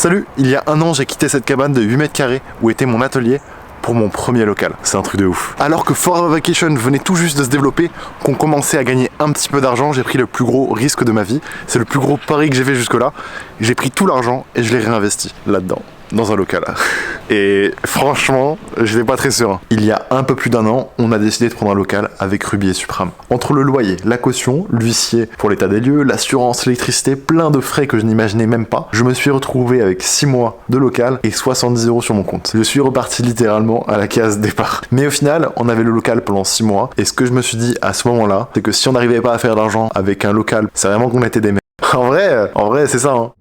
Salut, il y a un an j'ai quitté cette cabane de 8 mètres carrés où était mon atelier pour mon premier local. C'est un truc de ouf. Alors que Forever Vacation venait tout juste de se développer, qu'on commençait à gagner un petit peu d'argent, j'ai pris le plus gros risque de ma vie. C'est le plus gros pari que j'ai fait jusque là. J'ai pris tout l'argent et je l'ai réinvesti là-dedans, dans un local. Et franchement, j'étais pas très serein. Il y a un peu plus d'un an, on a décidé de prendre un local avec Ruby et Supram. Entre le loyer, la caution, l'huissier pour l'état des lieux, l'assurance, l'électricité, plein de frais que je n'imaginais même pas, je me suis retrouvé avec 6 mois de local et 70 € sur mon compte. Je suis reparti littéralement à la case départ. Mais au final, on avait le local pendant 6 mois et ce que je me suis dit à ce moment-là, c'est que si on n'arrivait pas à faire d'argent avec un local, c'est vraiment qu'on était des merdes. En vrai, c'est ça, hein.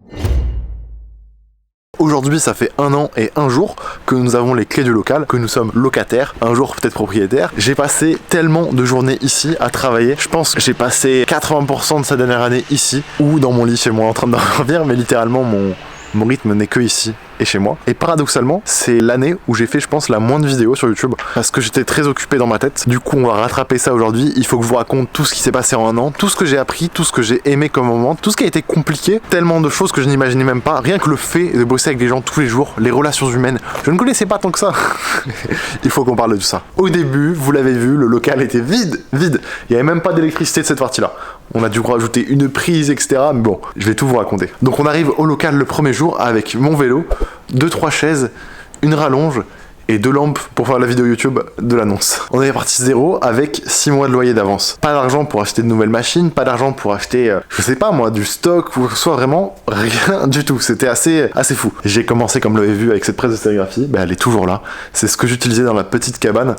Aujourd'hui, ça fait 1 an et 1 jour que nous avons les clés du local, que nous sommes locataires, un jour peut-être propriétaires. J'ai passé tellement de journées ici à travailler. Je pense que j'ai passé 80% de cette dernière année ici, ou dans mon lit chez moi en train de dormir, mais littéralement mon rythme n'est que ici et chez moi. Et paradoxalement, c'est l'année où j'ai fait, je pense, la moins de vidéos sur YouTube parce que j'étais très occupé dans ma tête. Du coup, on va rattraper ça aujourd'hui. Il faut que je vous raconte tout ce qui s'est passé en 1 an, tout ce que j'ai appris, tout ce que j'ai aimé comme moment, tout ce qui a été compliqué, tellement de choses que je n'imaginais même pas. Rien que le fait de bosser avec des gens tous les jours, les relations humaines, je ne connaissais pas tant que ça. Il faut qu'on parle de tout ça. Au début, vous l'avez vu, le local était vide. Il n'y avait même pas d'électricité de cette partie-là. On a dû rajouter une prise, etc. Mais bon, je vais tout vous raconter. Donc on arrive au local le premier jour avec mon vélo, 2-3 chaises, une rallonge et 2 lampes pour faire la vidéo YouTube de l'annonce. On est parti zéro avec 6 mois de loyer d'avance. Pas d'argent pour acheter de nouvelles machines, pas d'argent pour acheter, je sais pas moi, du stock ou soit vraiment rien du tout. C'était assez fou. J'ai commencé, comme vous l'avez vu, avec cette presse de sérigraphie. Elle est toujours là. C'est ce que j'utilisais dans la petite cabane.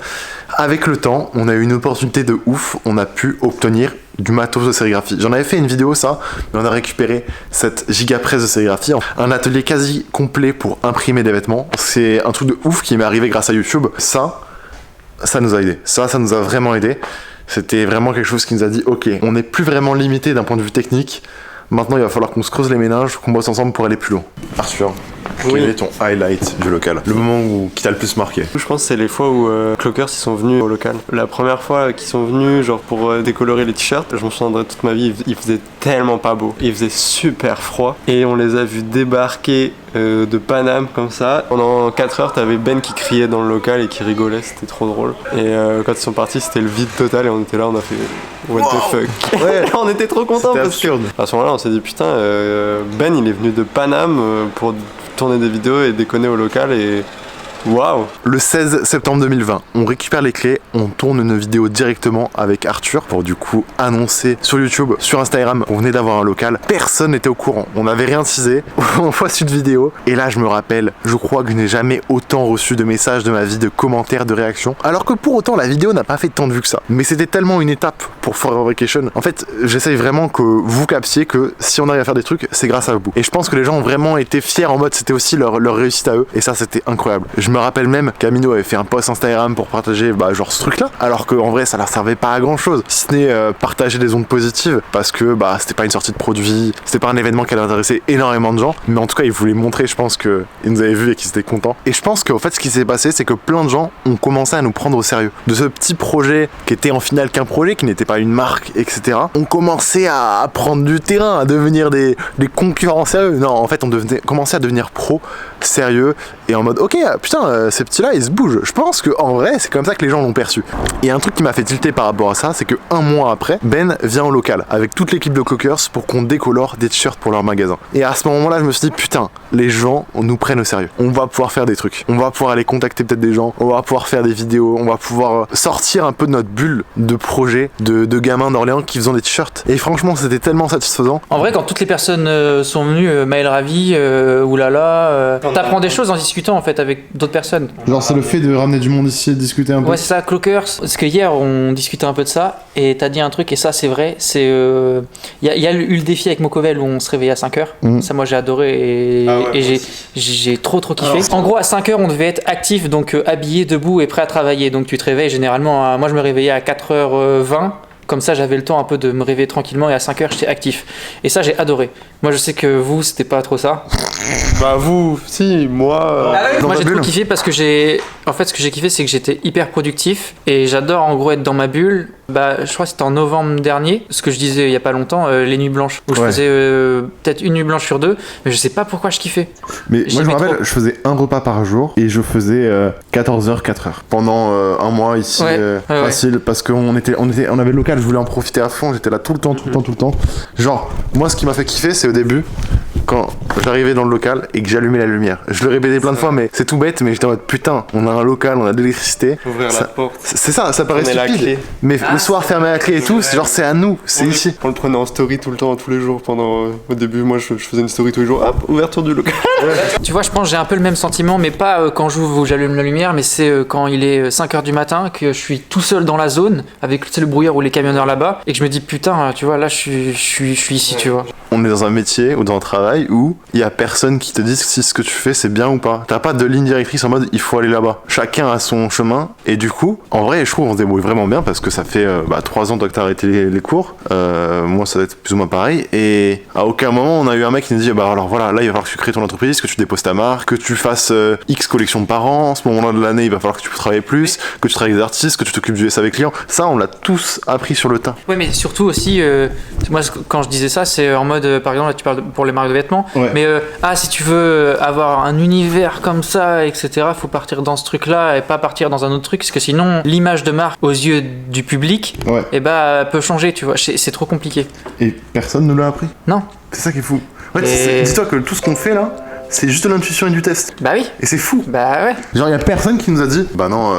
Avec le temps, on a eu une opportunité de ouf. On a pu obtenir du matos de sérigraphie. J'en avais fait une vidéo ça, mais on a récupéré cette giga presse de sérigraphie, un atelier quasi complet pour imprimer des vêtements. C'est un truc de ouf qui m'est arrivé grâce à YouTube. Ça nous a aidé. Ça nous a vraiment aidé. C'était vraiment quelque chose qui nous a dit ok, on n'est plus vraiment limité d'un point de vue technique. Maintenant, il va falloir qu'on se creuse les méninges, qu'on bosse ensemble pour aller plus loin. Arthur, quel est ton highlight du local? Le moment qui t'a le plus marqué? Je pense que c'est les fois où Clockers ils sont venus au local. La première fois qu'ils sont venus, genre pour décolorer les t-shirts, je me souviendrai toute ma vie, il faisait tellement pas beau. Il faisait super froid. Et on les a vus débarquer de Paname comme ça. Pendant 4 heures, t'avais Ben qui criait dans le local et qui rigolait, c'était trop drôle. Et quand ils sont partis, c'était le vide total et on était là, on a fait what the fuck. Ouais. On était trop contents parce que à ce moment-là, on s'est dit putain, Ben il est venu de Paname pour tourner des vidéos et déconner au local et waouh. Le 16 septembre 2020, on récupère les clés, on tourne une vidéo directement avec Arthur pour du coup annoncer sur YouTube, sur Instagram qu'on venait d'avoir un local. Personne n'était au courant, on n'avait rien teasé, on voit cette vidéo et là je me rappelle, je crois que je n'ai jamais autant reçu de messages de ma vie, de commentaires, de réactions, alors que pour autant la vidéo n'a pas fait tant de vues que ça. Mais c'était tellement une étape pour Forever Vacation. En fait, j'essaye vraiment que vous captiez que si on arrive à faire des trucs, c'est grâce à vous. Et je pense que les gens ont vraiment été fiers en mode c'était aussi leur réussite à eux et ça c'était incroyable. Je me rappelle même qu'Amino avait fait un post Instagram pour partager genre ce truc là, alors qu'en vrai ça leur servait pas à grand chose, si ce n'est partager des ondes positives, parce que c'était pas une sortie de produit, c'était pas un événement qui allait intéresser énormément de gens, mais en tout cas ils voulaient montrer, je pense qu'ils nous avaient vus et qu'ils étaient contents. Et je pense qu'en fait ce qui s'est passé c'est que plein de gens ont commencé à nous prendre au sérieux. De ce petit projet qui était en final qu'un projet, qui n'était pas une marque, etc. On commençait à prendre du terrain, à devenir des concurrents sérieux. Non, en fait on commençait à devenir pro, sérieux, et en mode ok putain ces petits là ils se bougent. Je pense que en vrai c'est comme ça que les gens l'ont perçu. Et un truc qui m'a fait tilter par rapport à ça, c'est que 1 mois après, Ben vient au local avec toute l'équipe de Clockers pour qu'on décolore des t-shirts pour leur magasin. Et à ce moment là je me suis dit putain, les gens nous prennent au sérieux, on va pouvoir faire des trucs, on va pouvoir aller contacter peut-être des gens, on va pouvoir faire des vidéos, on va pouvoir sortir un peu de notre bulle de projet de gamins d'Orléans qui faisaient des t-shirts. Et franchement c'était tellement satisfaisant. En vrai quand toutes les personnes sont venues, Maël Ravi, oulala, t'apprends des choses en discutant en fait avec d'autres personnes. Genre c'est le fait de ramener du monde ici et de discuter un peu. Ouais c'est ça, Clockers, parce que hier on discutait un peu de ça et t'as dit un truc et ça c'est vrai, c'est y a eu le défi avec Mokovel où on se réveillait à 5h, ça moi j'ai adoré et j'ai trop kiffé. Alors, en gros à 5h on devait être actif, donc habillé, debout et prêt à travailler, donc tu te réveilles généralement moi je me réveillais à 4h20 Comme ça, j'avais le temps un peu de me réveiller tranquillement et à 5h, j'étais actif. Et ça, j'ai adoré. Moi, je sais que vous, c'était pas trop ça. Bah vous, si, moi... Moi, j'ai trop kiffé parce que En fait, ce que j'ai kiffé, c'est que j'étais hyper productif et j'adore en gros être dans ma bulle. Bah, je crois que c'était en novembre dernier, ce que je disais il y a pas longtemps, les nuits blanches, où je faisais peut-être une nuit blanche sur 2, mais je sais pas pourquoi je kiffais. Mais moi je me rappelle, je faisais un repas par jour et je faisais 14h, 4h pendant un mois ici, facile, parce qu'on avait le local, je voulais en profiter à fond, j'étais là tout le temps. Genre, moi ce qui m'a fait kiffer, c'est au début, quand j'arrivais dans le local et que j'allumais la lumière. Je le répétais plein de fois, mais c'est tout bête, mais j'étais en mode putain, on a un local, on a de l'électricité. Ouvrir la porte. C'est ça paraît stupide. Mais le soir, fermer la clé et tout, c'est genre c'est à nous, c'est ici. On le prenait en story tout le temps, tous les jours. Pendant au début, moi je faisais une story tous les jours, hop, ouverture du local. Tu vois, je pense que j'ai un peu le même sentiment, mais pas quand j'ouvre ou j'allume la lumière, mais c'est quand il est 5h du matin, que je suis tout seul dans la zone, avec le brouillard ou les camionneurs là-bas, et que je me dis putain, tu vois, là je suis ici, tu vois. On est dans un métier ou dans un travail où il y a personne qui te dise si ce que tu fais c'est bien ou pas. T'as pas de ligne directrice en mode il faut aller là-bas. Chacun a son chemin et du coup, en vrai, je trouve on se débrouille vraiment bien parce que ça fait 3 ans que t'as arrêté les cours. Moi, ça va être plus ou moins pareil. Et à aucun moment on a eu un mec qui nous dit bah alors voilà, là il va falloir que tu crées ton entreprise, que tu déposes ta marque, que tu fasses X collections par an. En ce moment-là de l'année, il va falloir que tu travailles plus, que tu travailles avec des artistes, que tu t'occupes du SAV client. Ça, on l'a tous appris sur le tas. Ouais, mais surtout aussi, moi quand je disais ça, c'est en mode par exemple là tu parles pour les marques de vêtements, mais si tu veux avoir un univers comme ça, etc., faut partir dans ce truc-là et pas partir dans un autre truc, parce que sinon l'image de marque aux yeux du public, peut changer, tu vois. C'est trop compliqué. Et personne ne l'a appris. Non. C'est ça qui est fou. En fait, dis-toi que tout ce qu'on fait là, c'est juste de l'intuition et du test. Bah oui. Et c'est fou. Bah ouais. Genre, il y a personne qui nous a dit bah non,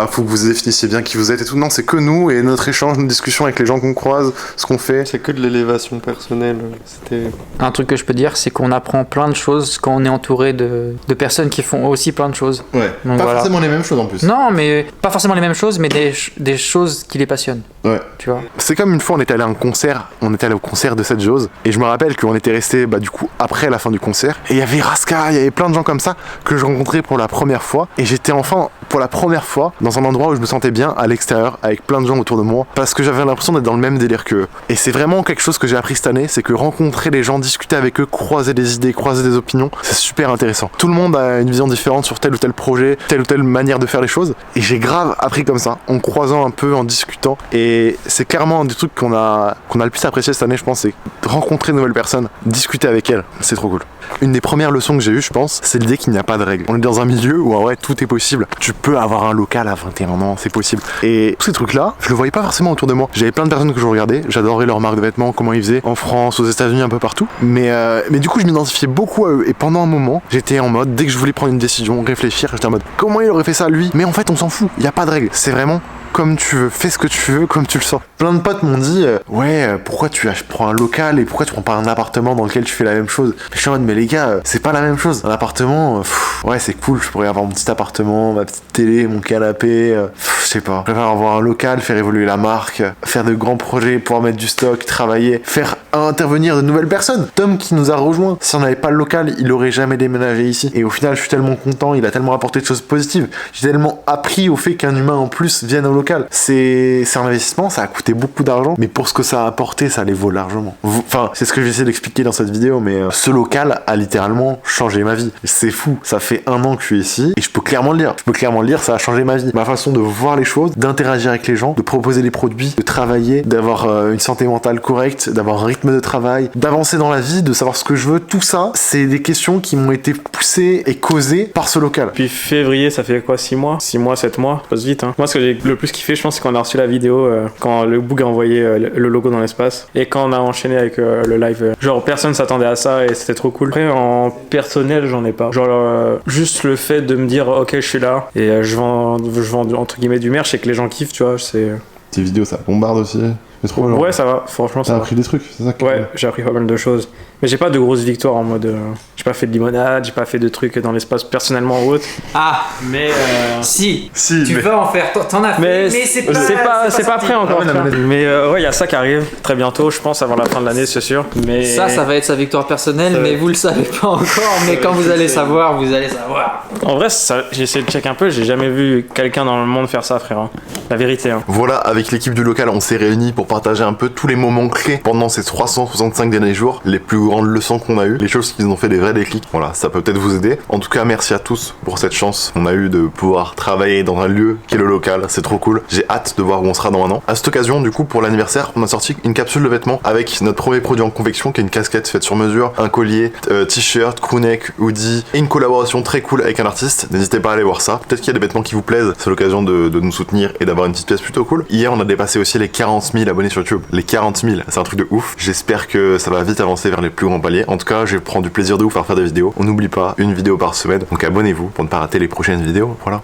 faut que vous définissiez bien qui vous êtes et tout. Non, c'est que nous et notre échange, notre discussion avec les gens qu'on croise, ce qu'on fait. C'est que de l'élévation personnelle. C'était un truc que je peux dire, c'est qu'on apprend plein de choses quand on est entouré de personnes qui font aussi plein de choses. Ouais. Donc, pas forcément les mêmes choses en plus. Non, mais pas forcément les mêmes choses, mais des choses qui les passionnent. Ouais. Tu vois. C'est comme une fois, on était allé au concert de Seth Jones et je me rappelle qu'on était resté du coup après la fin du concert. Et il y avait Raska, il y avait plein de gens comme ça que je rencontrais pour la première fois. Et j'étais enfin, pour la première fois, dans un endroit où je me sentais bien à l'extérieur, avec plein de gens autour de moi, parce que j'avais l'impression d'être dans le même délire qu'eux. Et c'est vraiment quelque chose que j'ai appris cette année, c'est que rencontrer les gens, discuter avec eux, croiser des idées, croiser des opinions, c'est super intéressant. Tout le monde a une vision différente sur tel ou tel projet, telle ou telle manière de faire les choses. Et j'ai grave appris comme ça, en croisant un peu, en discutant. Et c'est clairement un des trucs qu'on a le plus apprécié cette année, je pense, c'est rencontrer de nouvelles personnes, discuter avec elles. C'est trop cool. Une des premières leçons que j'ai eues, je pense, c'est l'idée qu'il n'y a pas de règles. On est dans un milieu où en vrai tout est possible. Tu peux avoir un local à 21 ans, c'est possible. Et tous ces trucs-là, je le voyais pas forcément autour de moi. J'avais plein de personnes que je regardais, j'adorais leurs marques de vêtements, comment ils faisaient en France, aux États-Unis, un peu partout. Mais du coup, je m'identifiais beaucoup à eux. Et pendant un moment, j'étais en mode, dès que je voulais prendre une décision, réfléchir, j'étais en mode, comment il aurait fait ça lui? Mais en fait, on s'en fout. Il n'y a pas de règles. C'est vraiment comme tu veux, fais ce que tu veux, comme tu le sens. Plein de potes m'ont dit pourquoi tu prends un local et pourquoi tu prends pas un appartement dans lequel tu fais la même chose? Je suis en mode mais les gars, c'est pas la même chose. Un appartement, ouais c'est cool, je pourrais avoir mon petit appartement, ma petite télé, mon canapé, je sais pas. Je préfère avoir un local, faire évoluer la marque, faire de grands projets, pouvoir mettre du stock, travailler, faire intervenir de nouvelles personnes. Tom qui nous a rejoints, si on n'avait pas le local, il aurait jamais déménagé ici. Et au final, je suis tellement content, il a tellement apporté de choses positives. J'ai tellement appris au fait qu'un humain en plus vienne au local. C'est un investissement, ça a coûté beaucoup d'argent, mais pour ce que ça a apporté, ça les vaut largement. Enfin, c'est ce que j'essaie d'expliquer dans cette vidéo, mais ce local a littéralement changé ma vie. C'est fou, ça fait 1 an que je suis ici, et je peux clairement le dire, ça a changé ma vie. Ma façon de voir les choses, d'interagir avec les gens, de proposer des produits, de travailler, d'avoir une santé mentale correcte, d'avoir un rythme de travail, d'avancer dans la vie, de savoir ce que je veux, tout ça, c'est des questions qui m'ont été poussées et causées par ce local. Puis février, ça fait quoi, 6 mois 6 mois, 7 mois, ça passe vite, hein. Moi, ce que j'ai le plus kiffé, je pense, c'est quand on a reçu la vidéo, quand le Boog a envoyé le logo dans l'espace, et quand on a enchaîné avec le live. Genre, personne s'attendait à ça, et c'était trop cool. Après, en personnel, j'en ai pas. Genre, juste le fait de me dire, ok, je suis là, et je vends entre guillemets du merch, et que les gens kiffent, tu vois, c'est... Tes vidéos, ça bombarde aussi. C'est trop genre. Ouais, ça va, franchement, ça va. T'as appris des trucs, c'est ça Ouais, j'ai appris pas mal de choses. Mais j'ai pas de grosses victoires en mode. J'ai pas fait de limonade, j'ai pas fait de trucs dans l'espace personnellement ou autre. Ah, Mais. si, Si, tu mais- vas en faire, t'en as fait, mais c'est pas prêt encore. Ah ouais, non, Mais ouais, il y a ça qui arrive très bientôt, je pense, avant la fin de l'année, c'est sûr. Mais. Ça va être sa victoire personnelle, mais vous le savez pas encore, mais quand vous allez savoir, vous allez savoir. En vrai, j'ai essayé de check un peu, j'ai jamais vu quelqu'un dans le monde faire ça, frère. La vérité. Voilà, avec l'équipe du local, on s'est réunis pour partager un peu tous les moments clés pendant ces 365 derniers jours, les plus grandes leçons qu'on a eues, les choses qui nous ont fait des vrais déclics. Voilà, ça peut peut-être vous aider. En tout cas, merci à tous pour cette chance qu'on a eu de pouvoir travailler dans un lieu qui est le local. C'est trop cool. J'ai hâte de voir où on sera dans un an. À cette occasion, du coup, pour l'anniversaire, on a sorti une capsule de vêtements avec notre premier produit en confection qui est une casquette faite sur mesure, un collier, t-shirt, crewneck, hoodie et une collaboration très cool avec un artiste. N'hésitez pas à aller voir ça. Peut-être qu'il y a des vêtements qui vous plaisent. C'est l'occasion de nous soutenir et d'avoir une petite pièce plutôt cool. Hier, on a dépassé aussi les 40 000 abonnés sur YouTube. Les 40 000, c'est un truc de ouf. J'espère que ça va vite avancer vers les plus grands paliers. En tout cas, je prends du plaisir de vous faire des vidéos. On n'oublie pas, une vidéo par semaine. Donc abonnez-vous pour ne pas rater les prochaines vidéos. Voilà.